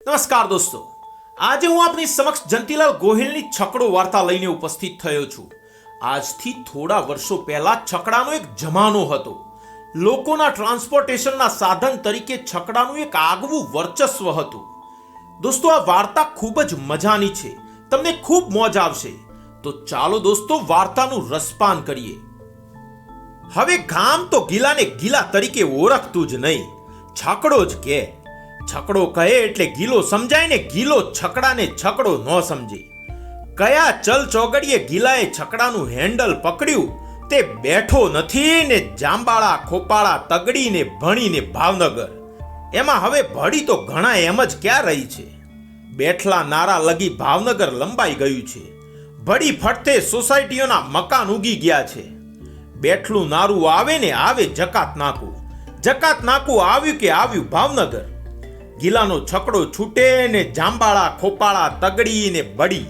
નમસ્કાર દોસ્તો, આજે હું આપની સમક્ષ જંતીલાલ ગોહિલની છકડો વાર્તા લઈને ઉપસ્થિત થયો છું. આજથી થોડા વર્ષો પહેલા છકડાનો એક જમાનો હતો. લોકોના ટ્રાન્સપોર્ટેશનના સાધન તરીકે છકડાનું એક આગવું વર્ચસ્વ હતું. દોસ્તો, આ વાર્તા ખૂબ જ મજાની છે, તમને ખૂબ મોજ આવશે. તો ચાલો દોસ્તો વાર્તાનું રસપાન કરીએ. હવે ગામ તો ગિલાને ગિલા તરીકે ઓળખતું જ નહીં, છકડો જ કહે. છકડો કહે એટલે ગિલો સમજાય ને ગિલો છકડાને છકડો ન સમજે. કયા ચલ ચોગડીએ ગિલાએ છકડાનું હેન્ડલ પકડ્યું તે બેઠો નથી ને જાંબાળા ખોપાળા તગડીને ભણીને ભાવનગર. એમાં હવે ભળી તો ઘણા એમ જ ક્યાં રહી છે. બેઠલા નારા લગી ભાવનગર લંબાઈ ગયું છે. ભળી ફટતે સોસાયટીઓના મકાન ઉગી ગયા છે. બેઠલું નારું આવે ને આવે જકાત નાકું. જકાત નાકું આવ્યું કે આવ્યું ભાવનગર. ગિલાનો છકડો છૂટે ને જાંબાળા ખોપાળા તગડી ને બડી.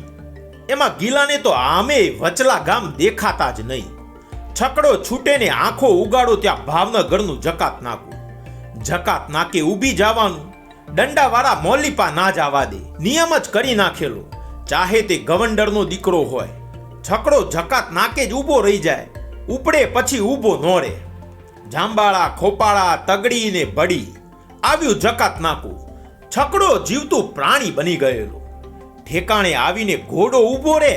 એમાં ગિલાને તો આમે વચલા ગામ દેખાતા જ નહીં. છકડો છૂટે ને આંખો ઉગાડો ત્યાં ભાવનગરનું જકાત નાકું. જકાત નાકે ઊભી જવાનું, દંડાવાળા મોલીપા ના જવા દે. નિયમ જ કરી નાખેલો, ચાહે તે ગવંડરનો દીકરો હોય. છકડો જકાત નાકે જ ઊભો રહી જાય, ઉપડે પછી ઊભો ન રહે. જાંબાળા ખોપાળા તગડી ને બડી. આવ્યું જકાત નાકું. છકડો જીવતું પ્રાણી બની ગયેલો. ઠેકાણે આવીને ઘોડો ઊભો રહે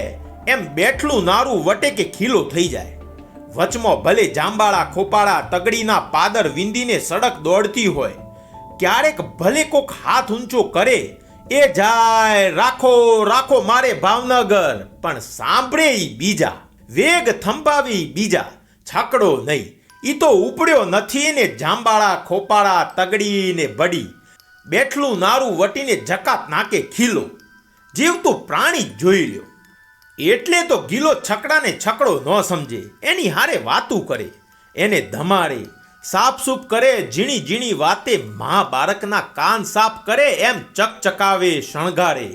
એમ બેઠલું નારું વટે કે ખીલો થઈ જાય. વચમાં ભલે જાંબાળા ખોપાળા તગડીના પાદર વિંદીને સડક દોડતી હોય, ક્યારેક ભલે કોક હાથ ઊંચો કરે, એ જાય રાખો રાખો મારે ભાવનગર, પણ સાંભળે ઈ બીજા, વેગ થંભાવી બીજા. છકડો નહીં, ઈ તો ઉપડ્યો નથી ને જાંબાળા ખોપાળા તગડી ને બડી. બેઠલું નારું વટીને જકાત નાકે ખીલો. જીવતું પ્રાણી જોઈ લ્યો. એટલે તો ગિલો છકડાને છકડો ન સમજે, એની હારે વાતું કરે, એને ધમાડે, સાફસૂફ કરે, ઝીણી ઝીણી વાતે મા બાળકના કાન સાફ કરે એમ ચકચકાવે, શણગારે.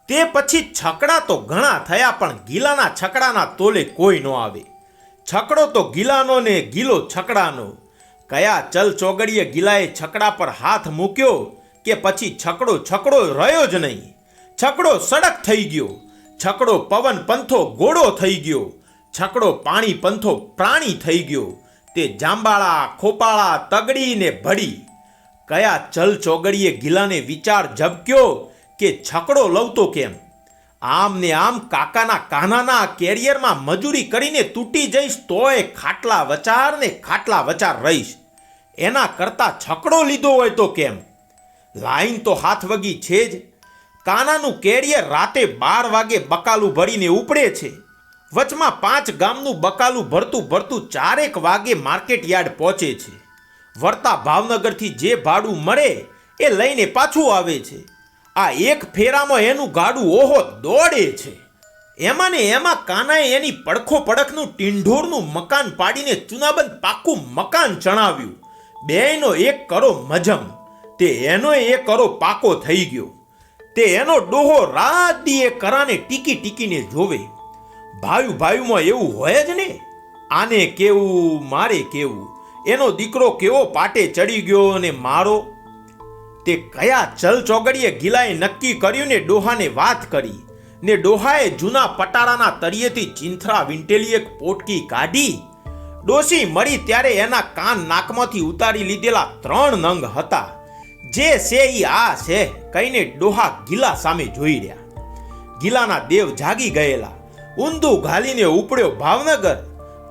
તે પછી છકડા તો ઘણા થયા, પણ ગિલાના છકડાના તોલે કોઈ ન આવે. છકડો તો ગિલાનો ને ગિલો છકડાનો. કયા ચલ ચોગડીએ ગિલાએ છકડા પર હાથ મૂક્યો કે પછી છકડો છકડો રહ્યો જ નહીં. છકડો સડક થઈ ગયો. છકડો પવન પંથો ઘોડો થઈ ગયો. છકડો પાણી પંથો પ્રાણી થઈ ગયો. તે જાંબાળા ખોપાળા તગડી ને ભડી. કયા ચલ ચોગડીએ ગિલાને વિચાર ઝબક્યો કે છકડો લવતો કેમ. આમ ને આમ કાકાના કાનાના કેરિયરમાં મજૂરી કરીને તૂટી જઈશ તોય ખાટલા વચાર રહીશ. એના કરતા છકડો લીધો હોય તો કેમ. લાઈન તો હાથ વગી છે જ. કાનાનું કેરિયર રાતે 12 વાગે બકાલું ભરીને ઉપડે છે. વચમાં 5 ગામનું બકાલું ભરતું 4 વાગે માર્કેટ યાર્ડ પહોંચે છે. વરતા ભાવનગરથી જે ભાડું મળે એ લઈને પાછું આવે છે. આ એક ફેરામાં એનું ગાડું ઓહો દોડે છે. એમાં ને એમાં કાનાએ એની પડખો પડખનું ટીંઢોરનું મકાન પાડીને ચુનાબંધ પાકું મકાન ચણાવ્યું. બેયનો 1 કરો મજમ. તે એનો 1 કરો પાકો થઈ ગયો. તે એનો ડોહો રાત દીએ કરાને ટીકીને જોવે. ભાઈમાં એવું હોય જ ને. આને કેવું મારે કેવું, એનો દીકરો કેવો પાટે ચડી ગયો ને મારો. તે કયા ચલ ચોગડીએ ગિલાએ નક્કી કર્યું ને ડોહાને વાત કરી. ને ડોહાએ જૂના પટારાના તળિયેથી ચિંથરા વીંટેલી એક પોટકી કાઢી. ડોસી મળી ત્યારે એના કાન નાકમાંથી ઉતારી લીધેલા 3 નંગ હતા. જે છે ઈ આ છે કહીને ડોહા ગિલા સામે જોઈ રહ્યા. ગિલાના દેવ જાગી ગયેલા. ઊંધું ઘાલીને ઉપડ્યો ભાવનગર.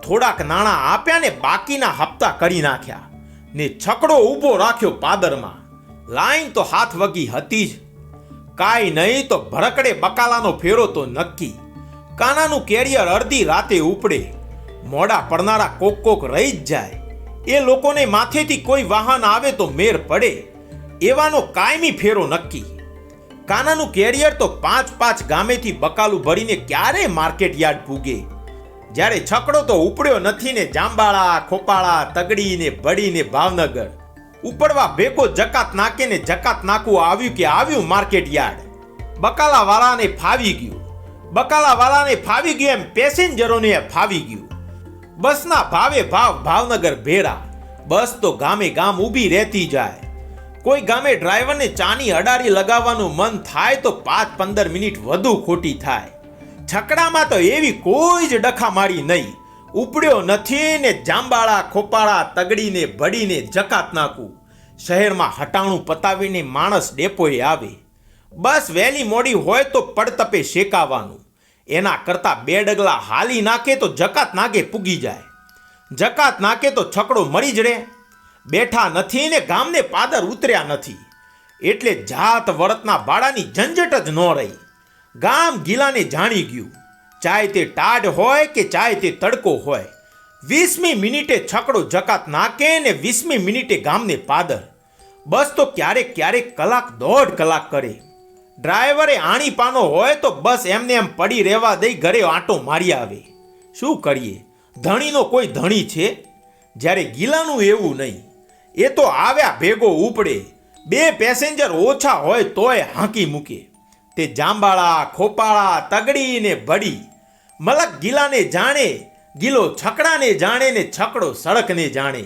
થોડાક નાણાં આપ્યા ને બાકીના હપ્તા કરી નાખ્યા. ને છકડો ઊભો રાખ્યો પાદરમાં. લાઈન તો હાથ વગી હતી જ. કાંઈ નહીં તો ભરકડે બકાલાનો ફેરો તો નક્કી. કાનાનું કેરિયર અડધી રાતે ઉપડે. મોડા પડનારા કોક રહી જ જાય. એ લોકોને માથેથી કોઈ વાહન આવે તો મેર પડે. એવાનો કાયમી ફેરો નક્કી. કાનાનું કેરિયર તો 5 ગામેથી બકાલું ભરીને ક્યારે માર્કેટ યાર્ડ પૂગે. જ્યારે છકડો તો ઉપડ્યો નથી ને જાંબાળા ખોપાળા તગડી ને બડી ને ભાવનગર. ઉપડવા ભેગો જકાત નાકે ને જકાત નાકું આવ્યું કે આવ્યું માર્કેટ યાર્ડ. બકાલાવાળાને ફાવી ગયું. બકાલાવાળાને ફાવી ગયું એમ પેસેન્જરોને ફાવી ગયું. બસના ભાવે ભાવ ભાવનગર ભેરા. બસ તો ગામે ગામ ઊભી રહેતી જાય. કોઈ ગામે ડ્રાઈવરને ચાની અડારી લગાવવાનું મન થાય તો 5-15 મિનિટ વધુ ખોટી થાય. છકડામાં તો એવી કોઈ જ ડખામારી નહીં. ઉપડ્યો નથી ને જાંબાળા ખોપાળા તગડીને ભડીને જકાત નાખું. શહેરમાં હટાણું પતાવીને માણસ ડેપોએ આવે. બસ વહેલી મોડી હોય તો પડતપે શેકાવાનું. એના કરતાં 2 ડગલા હાલી નાખે તો જકાત નાકે પૂગી જાય. જકાત નાકે તો છકડો મરી જ રહે. બેઠા નથી ને ગામને પાદર ઉતર્યા નથી એટલે જાત વરતના ભાડાની ઝંઝટ જ ન રહી. ગામ ગિલાને જાણી ગયું. ચાહે તે ટાઢ હોય કે ચાહે તે તડકો હોય, 20મી મિનિટે છકડો જકાત નાકે ને 20મી મિનિટે ગામને પાદર. બસ તો ક્યારેક ક્યારેક કલાક 1.5 કલાક કરે. ડ્રાઈવરે આણી પાનો હોય તો બસ એમને એમ પડી રહેવા દઈ ઘરે આંટો મારી આવે. શું કરીએ, ધણીનો કોઈ ધણી છે? જ્યારે ગિલાનું એવું નહીં. એ તો આવ્યા ભેગો ઉપડે. 2 પેસેન્જર ઓછા હોય તોય હાંકી મૂકે. તે જાંબાળા ખોપાળા તગડી ને ભડી. મલક ગિલાને જાણે, ગિલો છકડાને જાણે ને છકડો સડકને જાણે.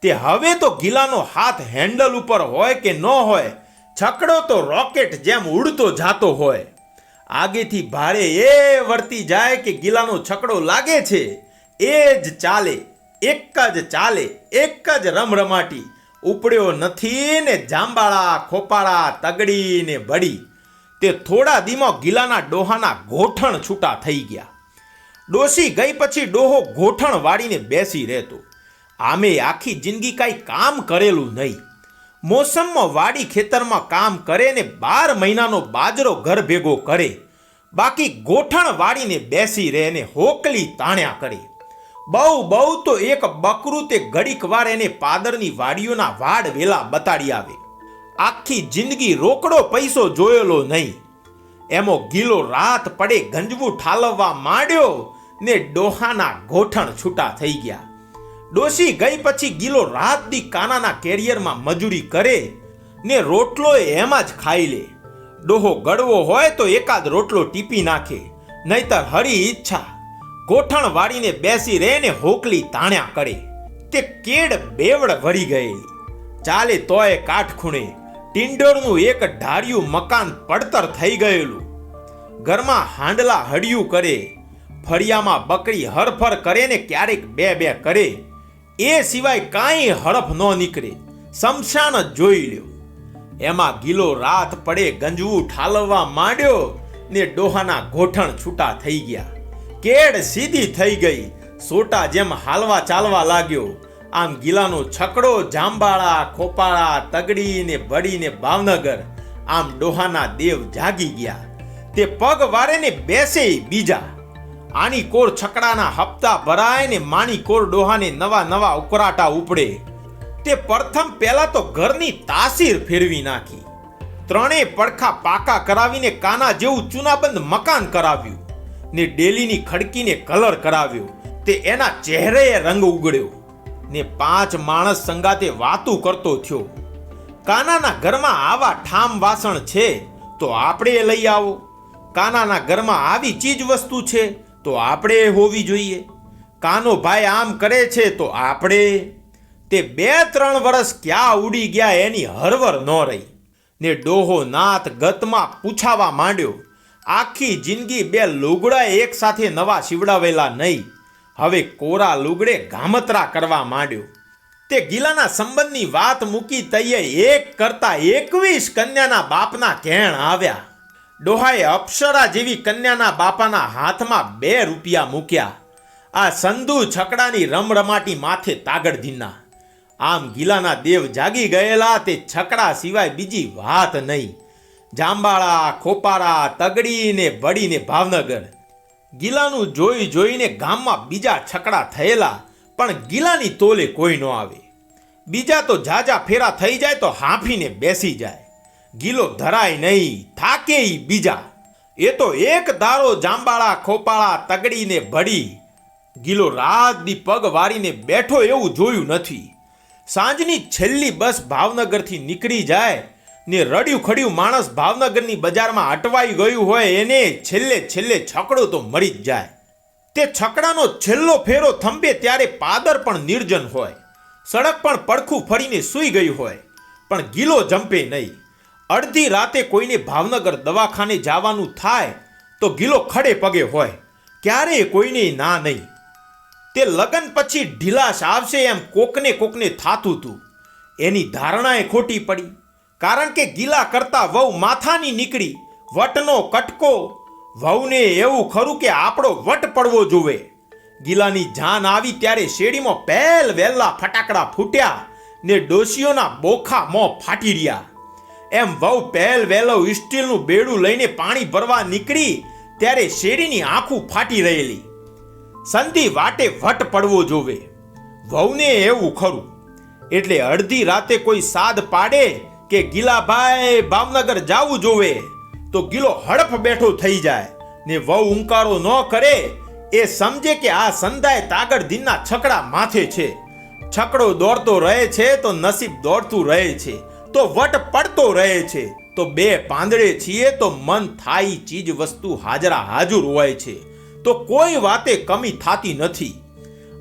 તે હવે તો ગિલાનો હાથ હેન્ડલ ઉપર હોય કે ન હોય, છકડો તો રોકેટ જેમ ઉડતો જાતો હોય. આગેથી ભારે એ વર્તી જાય કે ગિલાનો છકડો લાગે છે એ જ ચાલે, એક જ ચાલે, એક જ રમરમાટી. ઉપડ્યો નથી ને જાંબાળા ખોપાળા તગડી ને ભડી. તે થોડા દીમાં ગિલાના ડોહાના ગોઠણ છૂટા થઈ ગયા. ડોસી ગઈ પછી ડોહો ગોઠણ વાળીને બેસી રહેતો. આમે આખી જિંદગી કાંઈ કામ કરેલું નહીં. મોસમમાં વાડી ખેતરમાં કામ કરે ને 12 મહિનાનો બાજરો ઘર ભેગો કરે. બાકી ગોઠણ વાળીને બેસી રહે ને હોકલી તાણ્યા કરે. બહુ તો એક બકરું તે ઘડીક વાર એને પાદરની વાડીઓના વાડ વેલા બતાડી આવે. આખી જિંદગી રોકડો પૈસો જોયેલો નહીં. એમો ગિલો રાત પડે ગંજવું ઠાલવવા માંડ્યો ને ડોહાના ગોઠણ છૂટા થઈ ગયા. ડોસી ગઈ પછી ગિલો રાત દી કાનાના કેરિયરમાં મજૂરી કરે ને રોટલો એમાં જ ખાઈ લે. ડોહો ગળવો હોય તો એકાદ રોટલો ટીપી નાખે, નહીતર હરી ઈચ્છા ગોઠણ વાળીને બેસી રહે ને હોકલી તાણ્યા કરે. તે કેડ બેવડ વળી ગયેલી. ચાલે તોય કાટખૂણે ટીંડોળનું એક ઢાળિયું મકાન પડતર થઈ ગયેલું. ઘરમાં હાંડલા હડિયું કરે, ફળિયામાં બકરી હરફર કરે ને ક્યારેક 2 કરે. એ સિવાય કાંઈ હડફ ન નીકળે. શમશાન જ જોઈ લ્યો. એમાં ગિલો રાત પડે ગંજવું ઠાલવવા માંડ્યો ને ડોહાના ગોઠણ છૂટા થઈ ગયા. કેડ સીધી થઈ ગઈ. સોટા જેમ હાલવા ચાલવા લાગ્યો. આમ ગિલાનો છકડો જાંબાળા ખોપાળા તગડી ને ભડી ને ભાવનગર. આમ ડોહાના દેવ જાગી ગયા. તે પગ વારે ને બેસે બીજા. આની કોર છકડાના હપ્તા ભરાય ને માની કોર ડોહાને નવા ઉકરાટા ઉપડે. તે પ્રથમ પહેલા તો ઘરની તાસીર ફેરવી નાખી. 3 પડખા પાકા કરાવીને કાના જેવું ચૂનાબંધ મકાન કરાવ્યું ને ડેલીની ખડકીને કલર કરાવ્યો. તે એના ચહેરે રંગ ઉગડ્યો ને 5 માણસ સંગાતે વાતું કરતો થયો. કાનાના ઘરમાં આવા ઠામ વાસણ છે તો આપણે લઈ આવો. કાનાના ઘરમાં આવી ચીજ વસ્તુ છે તો આપણે હોવી જોઈએ. કાનો ભાઈ આમ કરે છે તો આપણે. તે 2-3 વર્ષ ક્યાં ઉડી ગયા એની હરવર ન રહી ને ડોહો નાત ગતમાં પૂછાવા માંડ્યો. આખી જિંદગી 2 લુગડા એક સાથે નવા શીવડાવેલા નહીં. હવે કોરા લુગડે ગામતરા કરવા માંડ્યો. તે ગિલાના સંબંધની વાત મૂકી તઈએ 1 કરતા 21 કન્યાના બાપના ઘેણ આવ્યા. ડોહાએ અપ્સરા જેવી કન્યાના બાપાના હાથમાં 2 રૂપિયા મૂક્યા. આ સંધુ છકડાની રમરમાટી માથે તાગડધીના. આમ ગિલાના દેવ જાગી ગયેલા. તે છકડા સિવાય બીજી વાત નહીં. જાંબાળા ખોપાળા તગડી ને ભડી ને ભાવનગર. ગિલાનું જોઈને ગામમાં બીજા છકડા થયેલા, પણ ગિલાની તોલે કોઈ ન આવે. બીજા તો જાજા ફેરા થઈ જાય તો હાંફીને બેસી જાય. ગિલો ધરાય નહીં, થાકે બીજા. એ તો એક ધારો જાંબાળા ખોપાળા તગડીને ભડી. ગિલો રાત દી પગ વારીને બેઠો એવું જોયું નથી. સાંજની છેલ્લી બસ ભાવનગરથી નીકળી જાય ને રડ્યું ખડ્યું માણસ ભાવનગરની બજારમાં અટવાઈ ગયું હોય એને છેલ્લે છકડો તો મરી જ જાય. તે છકડાનો છેલ્લો ફેરો થંભે ત્યારે પાદર પણ નિર્જન હોય. સડક પણ પડખું ફરીને સૂઈ ગયું હોય. પણ ગિલો જંપે નહીં. અડધી રાતે કોઈને ભાવનગર દવાખાને જવાનું થાય તો ગિલો ખડે પગે હોય, ક્યારેય કોઈને ના નહીં. તે લગ્ન પછી ઢીલાશ આવશે એમ કોકને થાતું હતું. એની ધારણાએ ખોટી પડી, કારણ કે ગિલા કરતા વહુ માથાની નીકળી. વટનો કટકો. વહુને એવું ખરું કે આપણો વટ પડવો જોવે. ગિલાની જાન આવી ત્યારે શેરીમાં પહેલ વહેલા ફટાકડા ફૂટ્યા ને ડોશીઓના બોખા મોં ફાટી રહ્યા. એમ વહુ પહેલ વહેલો સ્ટીલનું બેડું લઈને પાણી ભરવા નીકળી ત્યારે શેરીની આંખું ફાટી રહેલી. સંધિ વાટે વટ પડવો જોવે. વહુને એવું ખરું. એટલે અડધી રાતે કોઈ સાદ પાડે કે ગિલાભાઈ ભાવનગર જાવું જોવે તો ગિલો હડફ બેઠો થઈ જાય ને વહુ ઉંકારો ન કરે એ સમજે કે આ સંધાય તાગડ દિનના છકડા માથે છે. છકડો દોડતો રહે છે તો નસીબ દોડતું રહે છે, તો વટ પડતો રહે છે. તો બે પાંદડે છીએ તો મન થાય ચીજ વસ્તુ હાજરા હાજર હોય છે, તો કોઈ વાતે કમી થાતી નથી.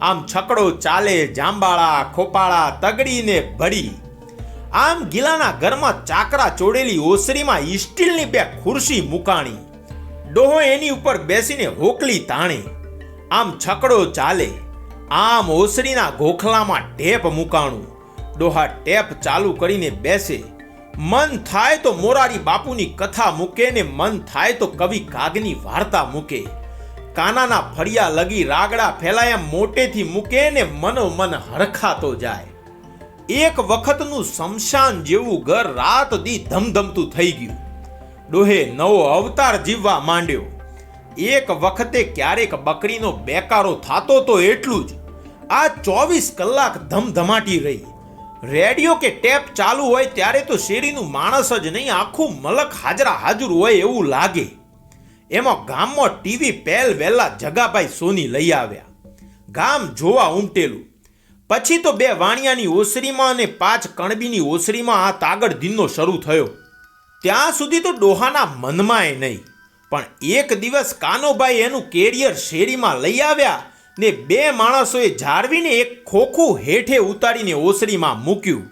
આમ છકડો ચાલે જાંબાળા ખોપાળા તગડીને ભળી. આમ ગિલાના ઘરમાં ચાકરા ચોડેલી ઓસરીમાં સ્ટીલની બે ખુરશી મુકાણી. ડોહો એની ઉપર બેસીને હોકલી તાણે. આમ છકડો ચાલે. આમ ઓસરીના ગોખલામાં ટેપ મુકાણું. ડોહા ટેપ ચાલુ કરીને બેસે. મન થાય તો મોરારી બાપુની કથા મૂકે ને મન થાય તો કવિ કાગની વાર્તા મૂકે. કાનાના ફળિયા લગી રાગડા ફેલાયા મોટેથી મૂકે ને મનોમન હરખાતો જાય. એક વખતનું શમશાન જેવું ઘર રાત દી ધમધમતું થઈ ગયું. ડોહે નવો અવતાર જીવવા માંડ્યો. એક વખતે ક્યારેક બકરીનો બેકારો થાતો તો એટલું જ. આ 24 કલાક ધમધમાટી રહી. રેડિયો કે ટેપ ચાલુ હોય ત્યારે તો શેરીનું માણસ જ નહીં, આખું મલક હાજરા હાજર હોય એવું લાગે. એમાં ગામમાં ટીવી પહેલ વહેલા જગાભાઈ સોની લઈ આવ્યા. ગામ જોવા ઉમટેલું. પછી તો બે વાણિયાની ઓસરીમાં અને 5 કણબીની ઓસરીમાં આ તાગડ દિનનો શરૂ થયો. ત્યાં સુધી તો ડોહાના મનમાંય નહીં. પણ એક દિવસ કાનોભાઈ એનું કેરિયર શેરીમાં લઈ આવ્યા ને બે માણસોએ જાળવીને એક ખોખું હેઠે ઉતારીને ઓસરીમાં મૂક્યું.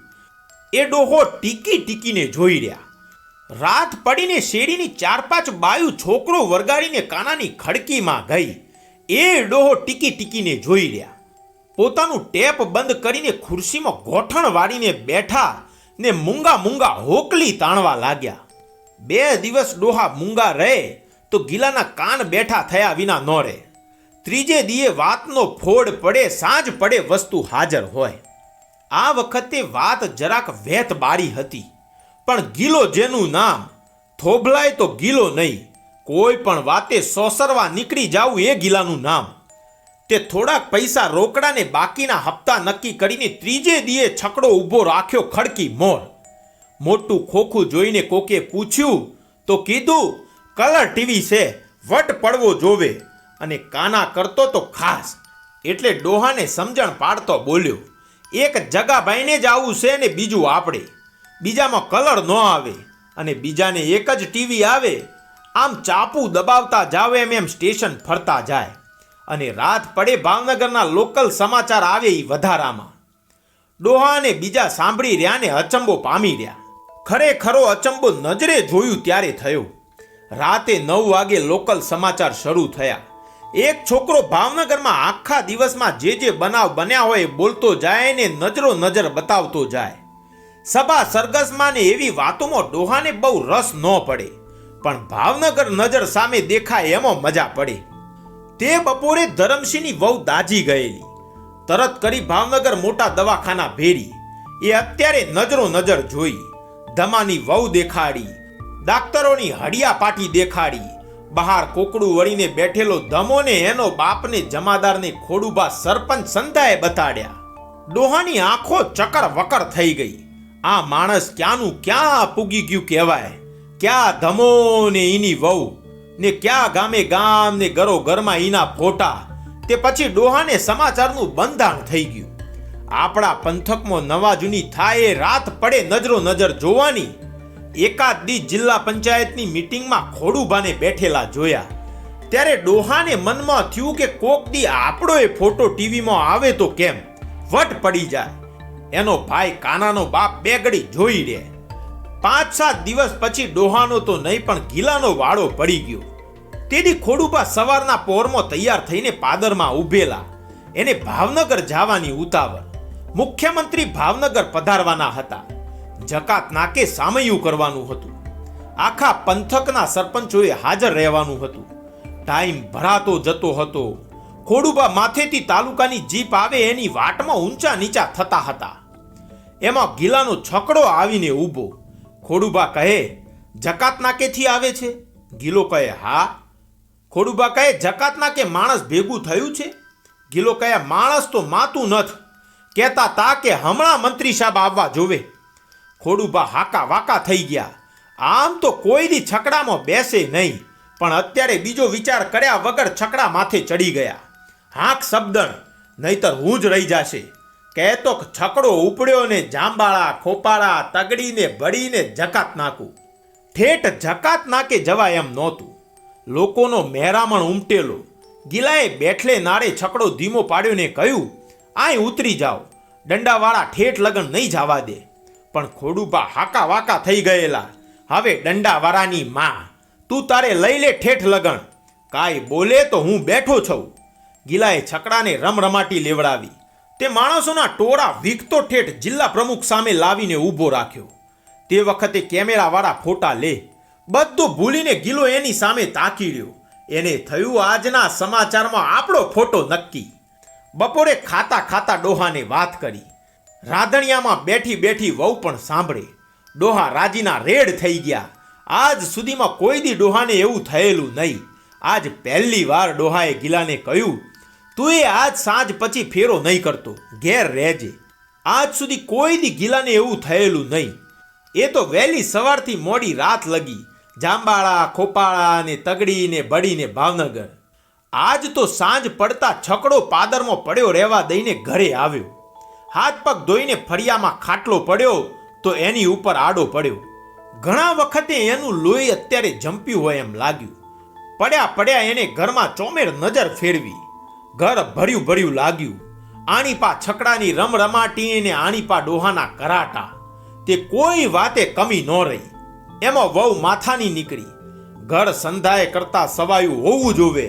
એ ડોહો ટીકીને જોઈ રહ્યા. રાત પડીને શેરીની 4-5 બાયું છોકરો વરગાડીને કાનાની ખડકીમાં ગઈ. એ ડોહો ટીકીને જોઈ રહ્યા. પોતાનું ટેપ બંધ કરીને ખુરશીમાં ગોઠણ વાળીને બેઠા ને મૂંગા હોકલી તાણવા લાગ્યા. 2 દિવસ ડોહા મૂંગા રહે તો ગિલાના કાન બેઠા થયા વિના ન રહે. ત્રીજે દીએ વાતનો ફોડ પડે, સાંજ પડે વસ્તુ હાજર હોય. આ વખતે વાત જરાક વેત બારી હતી. પણ ગિલો જેનું નામ, થોભલાય તો ગિલો નહીં. કોઈ પણ વાતે સોસરવા નીકળી જાવું એ ગિલાનું નામ. તે થોડાક પૈસા રોકડાને બાકીના હપ્તા નક્કી કરીને ત્રીજે દીએ છકડો ઊભો રાખ્યો ખડકી મોર. મોટું ખોખું જોઈને કોકે પૂછ્યું તો કીધું કલર ટીવી છે, વટ પડવો જોવે, અને કાના કરતો તો ખાસ. એટલે ડોહાને સમજણ પાડતો બોલ્યો, એક જગાભાઈને જ આવું છે ને બીજું આપણે. બીજામાં કલર ન આવે અને બીજાને એક જ ટીવી આવે. આમ ચાપુ દબાવતા જાવ એમ સ્ટેશન ફરતા જાય અને રાત પડે ભાવનગરના લોકલ સમાચાર આવે એ વધારામાં. ડોહાને બીજા સાંભળી રહ્યા ને અચંબો પામી રહ્યા. ખરેખરો અચંબો નજરે જોયું ત્યારે થયો. રાતે 9 વાગે લોકલ સમાચાર શરૂ થયા. એક છોકરો ભાવનગરમાં આખા દિવસમાં જે બનાવ બન્યા હોય બોલતો જાય ને નજર બતાવતો જાય. સભા સરગસમાં ને એવી વાતોમાં ડોહાને બહુ રસ ન પડે, પણ ભાવનગર નજર સામે દેખાય એમાં મજા પડે. તે બપોરે ધરમસિંહની વહુ દાજી ગયેલી. તરત કરી ભાવનગર મોટા દવાખાના ભેરી. એ અત્યારે નજર જોઈ. ધમાની વહુ દેખાડી, ડાક્ટરોની હડિયા પાટી દેખાડી. બહાર કોકડું વળીને બેઠેલો ધમો ને એનો બાપને જમાદારને ખોડુભા સરપંચ સંધાએ બતાડ્યા. ડોહાની આંખો ચકર વકર થઈ ગઈ. આ માણસ ક્યાંનું ક્યાં પૂગી ગયું કહેવાય. ક્યાં ધમો ને એની વહુ ને ક્યાં ગામ ને ઘરમાં એના ફોટા. તે પછી ડોહાને સમાચારનું બંધાણ થઈ ગયું. આપણા પંથકમાં નવા જૂની થાય એ રાત પડે નજર જોવાની. એકાદ દી જિલ્લા પંચાયતની મીટિંગમાં ખોડુભાને બેઠેલા જોયા. ત્યારે ડોહાને મનમાં થયું કે કોક દી આપણો એ ફોટો ટીવીમાં આવે તો કેમ, વટ પડી જાય. એનો ભાઈ કાનાનો બાપ બે ઘડી જોઈ રહે. 5-7 દિવસ પછી ડોહાનો તો નહીં પણ ગિલાનો વાળો પડી ગયો. તેથી ખોડુભા સવારના પોરમાં તૈયાર થઈને પાદરમાં ઊભેલા. એને ભાવનગર જવાની ઉતાવળ. મુખ્યમંત્રી ભાવનગર પધારવાના હતા. જકાત નાકે સામૈયું કરવાનું હતું. આખા પંથકના સરપંચોએ હાજર રહેવાનું હતું. ટાઈમ ભરાતો જતો હતો. ખોડુભા માથેથી તાલુકાની જીપ આવે એની વાટમાં ઊંચા નીચા થતા હતા. એમાં ગિલાનો છકડો આવીને ઊભો. ખોડુભા કહે, જકાત નાકેથી આવે છે? ગિલો કહે, હા. ખોડુભા કહે, જકાત નાકે માણસ ભેગું થયું છે? ગિલો કહે, માણસ તો માતું નથી. કહેતા તા કે હમણાં મંત્રી સાહેબ આવવા જોવે. ખોડુભા હાકા વાકા થઈ ગયા. આમ તો કોઈ દી છકડામાં બેસે નહીં, પણ અત્યારે બીજો વિચાર કર્યા વગર છકડા માથે ચડી ગયા. હાંક શબ્દણ, નહીતર હું જ રહી જશે. કહેતો છકડો ઉપડ્યો ને જાંબાળા ખોપાળા તગડીને બળીને જકાત નાકું. ઠેઠ જકાત નાકે જવાય એમ નહોતું. લોકોનો મહેરામણ ઉમટેલો. ગિલાએ બેઠલે નાળે છકડો ધીમો પાડ્યો ને કહ્યું, આય ઉતરી જાઓ, દંડાવાળા ઠેઠ લગન નહીં જવા દે. પણ ખોડુભા હાકા વાકા થઈ ગયેલા. હવે દંડાવાળાની માં, તું તારે લઈ લે ઠેઠ લગન. કાંઈ બોલે તો હું બેઠો છું. ગિલાએ છકડાને રમરમાટી લેવડાવી. તે માણસોના ટોળા વીખતો ઠેઠ જિલ્લા પ્રમુખ સામે લાવીને ઊભો રાખ્યો. તે વખતે કેમેરાવાળા ફોટા લે. બધું ભૂલીને ગિલો એની સામે તાકી રહ્યો. એને થયું આજના સમાચારમાં આપણો ફોટો નક્કી. બપોરે ખાતા ખાતા ડોહાને વાત કરી. રાધણિયામાં બેઠી બેઠી વહુ પણ સાંભળે. ડોહા રાજીના રેડ થઈ ગયા. આજ સુધીમાં કોઈ દી ડોહાને એવું થયેલું નહીં. આજ પહેલી વાર ડોહાએ ગિલાને કહ્યું, તું એ આજ સાંજ પછી ફેરો નહીં કરતો, ઘેર રહેજે. આજ સુધી કોઈ દી ગિલાને એવું થયેલું નહીં. એ તો વહેલી સવારથી મોડી રાત લગી જાંબાળા ખોપાળા ને તગડી ને બળીને ભાવનગર. આજ તો સાંજ પડતા છકડો પાદરમાં પડ્યો રહેવા દઈને ઘરે આવ્યો. હાથ પગ ધોઈને ફળિયામાં ખાટલો પડ્યો તો એની ઉપર આડો પડ્યો. ઘણા વખતે એનું લોહી અત્યારે જંપ્યું હોય એમ લાગ્યું. પડ્યા પડ્યા એને ઘરમાં ચોમેર નજર ફેરવી. ઘર ભર્યું ભર્યું લાગ્યું. આણીપા છકડાની રમરમાટી ને આણીપા ડોહાના કરાટા. તે કોઈ વાતે કમી ન રહી. એમાં વહુ માથાની નીકળી. ઘર સંધાય કરતા સવાયું હોવું જોવે.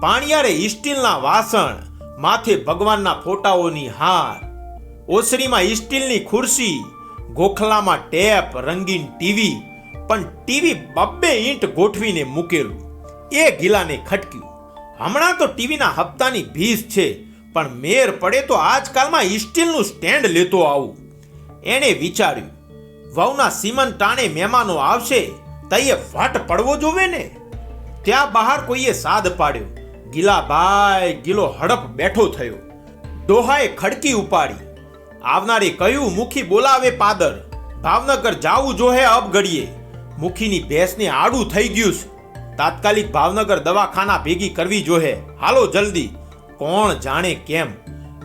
પાણિયારે સ્ટીલના વાસણ, માથે ભગવાનના ફોટાઓની હાર, ઓસરીમાં સ્ટીલની ખુરશી, ગોખલામાં ટેપ, રંગીન ટીવી. પણ ટીવી 2 ઈંટ ગોઠવીને મૂકેલું. એ ગિલાને ખટક્યું. હમણાં તો ટીવીના હપ્તાની ભીસ છે, પણ મેર પડે તો આજકાલમાં સ્ટીલનું સ્ટેન્ડ લેતો આવું. એણે વિચાર્યું, વહુના સીમન ટાણે મહેમાનો આવશે તઈએ વટ પડવો જોવે ને. ત્યાં બહાર કોઈએ સાદ પાડ્યો. ગિલાભાઈ, ગિલો હડપ બેઠો થયો. ડોહાએ ખડકી ઉપાડી. આવનારે કહ્યું, મુખી બોલાવે પાદર, ભાવનગર જાવું જોહે અબગડીએ. મુખીની ભેંસને આડું થઈ ગયું. તાત્કાલિક ભાવનગર દવાખાના ભેગી કરવી જોહે, હાલો જલ્દી. કોણ જાણે કેમ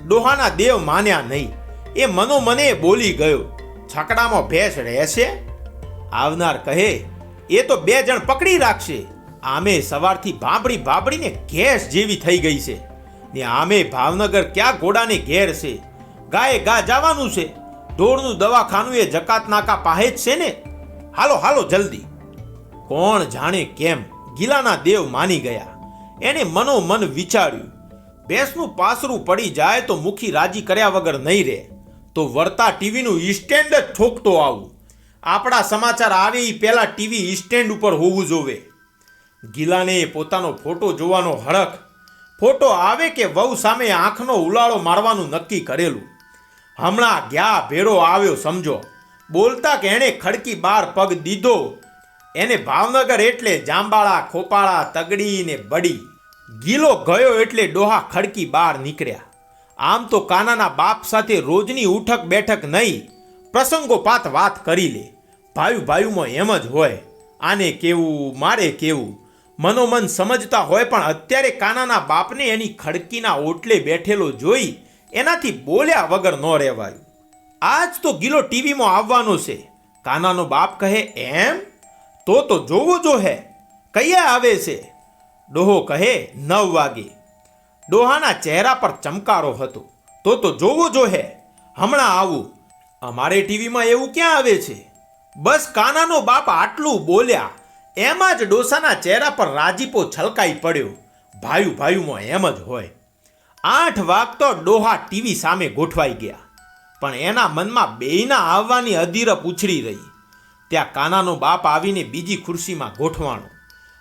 ડોહાના દેવ માન્યા નહીં. એ મનોમને બોલી ગયો, છકડામાં ભેંસ રહેશે? આવનાર કહે, એ તો 2 જણ પકડી રાખશે. આમે સવારથી ભાંભળી ભાંભળીને ગેસ જેવી થઈ ગઈ છે ને આમે ભાવનગર ક્યાં ઘોડાને ઘેર છે. ગાય ગા જવાનું છે. ઢોરનું દવાખાનું એ જકાત નાકા પાસે જ છે ને. હાલો હાલો જલ્દી. કોણ જાણે કેમ ગિલાના દેવ માની ગયા. એને મનોમન વિચાર્યું, ભેંસનું પાસરું પડી જાય તો મુખી રાજી કર્યા વગર નહીં રહે, તો વરતા ટીવીનું સ્ટેન્ડ જ ઠોકતો આવું. આપણા સમાચાર આવે એ પહેલા ટીવી સ્ટેન્ડ ઉપર હોવું જોવે. ગિલાને પોતાનો ફોટો જોવાનો હડક. ફોટો આવે કે વહુ સામે આંખનો ઉલાળો મારવાનું નક્કી કરેલું. હમણાં ગયા ભેરો આવ્યો સમજો. બોલતા કે એણે ખડકી બાર પગ દીધો. એને ભાવનગર એટલે જાંબાળા ખોપાળા તગડી ને બડી. ગિલો ગયો એટલે ડોહા ખડકી બહાર નીકળ્યા. આમ તો કાનાના બાપ સાથે રોજની ઉઠક બેઠક નહીં, પ્રસંગોપાત વાત કરી લે. ભાઈમાં એમ જ હોય, આને કેવું મારે કેવું, મનોમન સમજતા હોય. પણ અત્યારે કાનાના બાપને એની ખડકીના ઓટલે બેઠેલો જોઈ એનાથી બોલ્યા વગર ન રહેવાયું. આજ તો ગિલો ટીવીમાં આવવાનો છે. કાનાનો બાપ કહે, એમ તો જોવું જોહે. કયા આવે છે? ડોહો કહે, 9 વાગે. ડોહાના ચહેરા પર ચમકારો હતો. તો જોવું જોહે. હમણાં આવું. અમારે ટીવીમાં એવું ક્યાં આવે છે? બસ કાનાનો બાપ આટલું બોલ્યા એમાં જ ડોસાના ચહેરા પર રાજીપો છલકાઈ પડ્યો. ભાયું ભાયુમાં એમ જ હોય. 8 વાગતો ડોહા ટીવી સામે ગોઠવાઈ ગયા, પણ એના મનમાં બેયના આવવાની અધીરપ ઉછળી રહી. ત્યાં કાનાનો બાપ આવીને બીજી ખુરશીમાં ગોઠવાણો.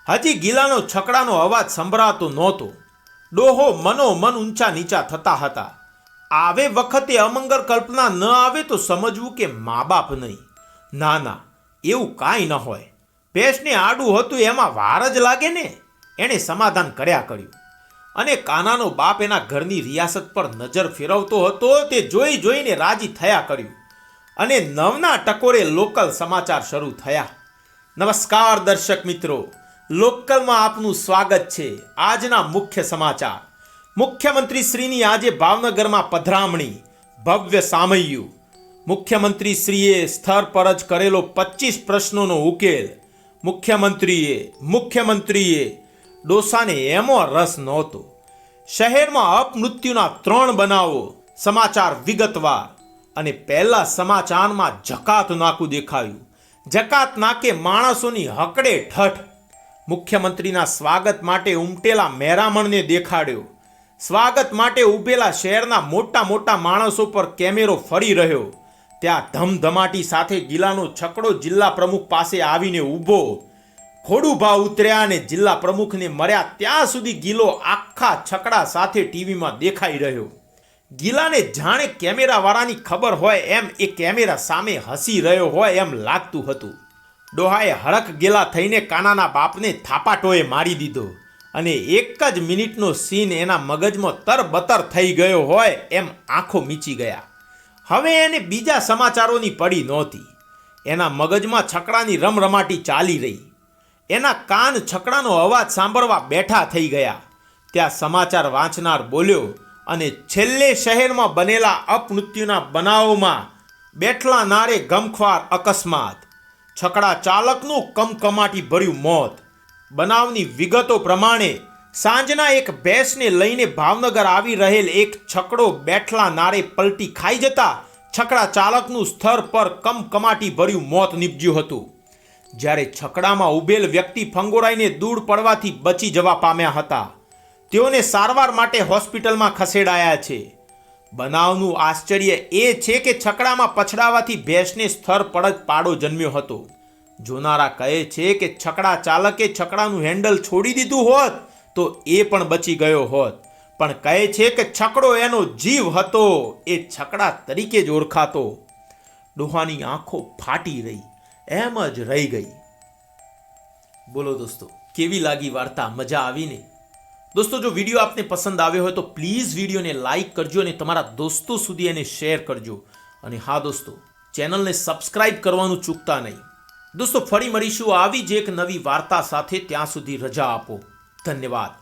હજી ગિલાનો છકડાનો અવાજ સંભળાતો નહોતો. ડોહો મનોમન ઊંચા નીચા થતા હતા. આવે વખતે અમંગળ કલ્પના ન આવે તો સમજવું કે મા બાપ નહીં. ના ના, એવું કાંઈ ન હોય. ભેંસને આડું હતું એમાં વાર જ લાગે ને. એણે સમાધાન કર્યા કર્યું. અને કાનાનો બાપ એના ઘરની રિયાસત પર નજર ફેરવતો હતો તે જોઈ જોઈને રાજી થયા કર્યું. અને નવના ટકોરે લોકલ સમાચાર શરૂ થયા. નમસ્કાર દર્શક મિત્રો, લોકલમાં આપનું સ્વાગત છે. આજના મુખ્ય સમાચાર. મુખ્યમંત્રી શ્રીની આજે ભાવનગરમાં પધરામણી, ભવ્ય સામૈયું. મુખ્યમંત્રી શ્રીએ સ્થળ પર જ કરેલો 25 પ્રશ્નોનો ઉકેલ. મુખ્યમંત્રીએ ડોસાને એમો રસ નહોતો. શહેરમાં અપમૃત્યુના 3 બનાવો. સમાચાર વિગતવાર. અને પહેલા સમાચારમાં જકાત નાકું દેખાયું. જકાત નાકે માણસોની હકડે ઠઠ. મુખ્યમંત્રીના સ્વાગત માટે ઉમટેલા મેરામણને દેખાડ્યો. સ્વાગત માટે ઊભેલા શહેરના મોટા મોટા માણસો પર કેમેરો ફરી રહ્યો. ત્યાં ધમધમાટી સાથે ગિલાનો છકડો જિલ્લા પ્રમુખ પાસે આવીને ઊભો. ખોડુભા ઉતર્યા અને જિલ્લા પ્રમુખને મળ્યા ત્યાં સુધી ગિલો આખા છકડા સાથે ટીવીમાં દેખાઈ રહ્યો. ગિલાને જાણે કેમેરાવાળાની ખબર હોય એમ એ કેમેરા સામે હસી રહ્યો હોય એમ લાગતું હતું. ડોહાએ હળક ગેલા થઈને કાનાના બાપને થાપાટોએ મારી દીધો અને એક જ મિનિટનો સીન એના મગજમાં તરબતર થઈ ગયો હોય એમ આંખો મીચી ગયા. હવે એને બીજા સમાચારોની પડી નહોતી. એના મગજમાં છકડાની રમરમાટી ચાલી રહી. એના કાન છકડાનો અવાજ સાંભળવા બેઠા થઈ ગયા. ત્યાં સમાચાર વાંચનાર બોલ્યો અને છેલ્લે શહેરમાં બનેલા અપમૃત્યુના બનાવોમાં બેઠલા નારે ગમખ્વાર અકસ્માત. છકડા ચાલકનું કમકમાટી ભર્યું મોત. બનાવની વિગતો પ્રમાણે સાંજના એક ભેંસને લઈને ભાવનગર આવી રહેલ એક છકડો બેઠલા નારે પલટી ખાઈ જતા છકડા ચાલકનું સ્થળ પર કમકમાટી ભર્યું મોત નીપજ્યું હતું. જ્યારે છકડામાં ઊભેલ વ્યક્તિ ફંગોરાઈને દૂર પડવાથી બચી જવા પામ્યા હતા. તેઓને સારવાર માટે હોસ્પિટલમાં ખસેડાયા છે. બનાવનું આશ્ચર્ય એ છે કે છકડામાં પછડાવાથી ભેંસને સ્થળ પર જ પાડો જન્મ્યો હતો. જોનારા કહે છે કે છકડા ચાલકે છકડાનું હેન્ડલ છોડી દીધું હોત તો એ પણ બચી ગયો હોત. પણ કહે છે કે છકડો એનો જીવ હતો, એ છકડા તરીકે જ ઓળખાતો. ડોહાની આંખો ફાટી રહી, એમ જ રહી ગઈ. બોલો દોસ્તો, કેવી લાગી વાર્તા? મજા આવીને? દોસ્તો, જો વિડીયો આપને પસંદ આવ્યો હોય તો પ્લીઝ વિડીયોને લાઈક કરજો અને તમારા દોસ્તો સુધી એને શેર કરજો. અને હા દોસ્તો, ચેનલને સબસ્ક્રાઇબ કરવાનું ચૂકતા નહીં. દોસ્તો, ફરી મળીશું આવી જ એક નવી વાર્તા સાથે. ત્યાં સુધી રજા આપો. ધન્યવાદ.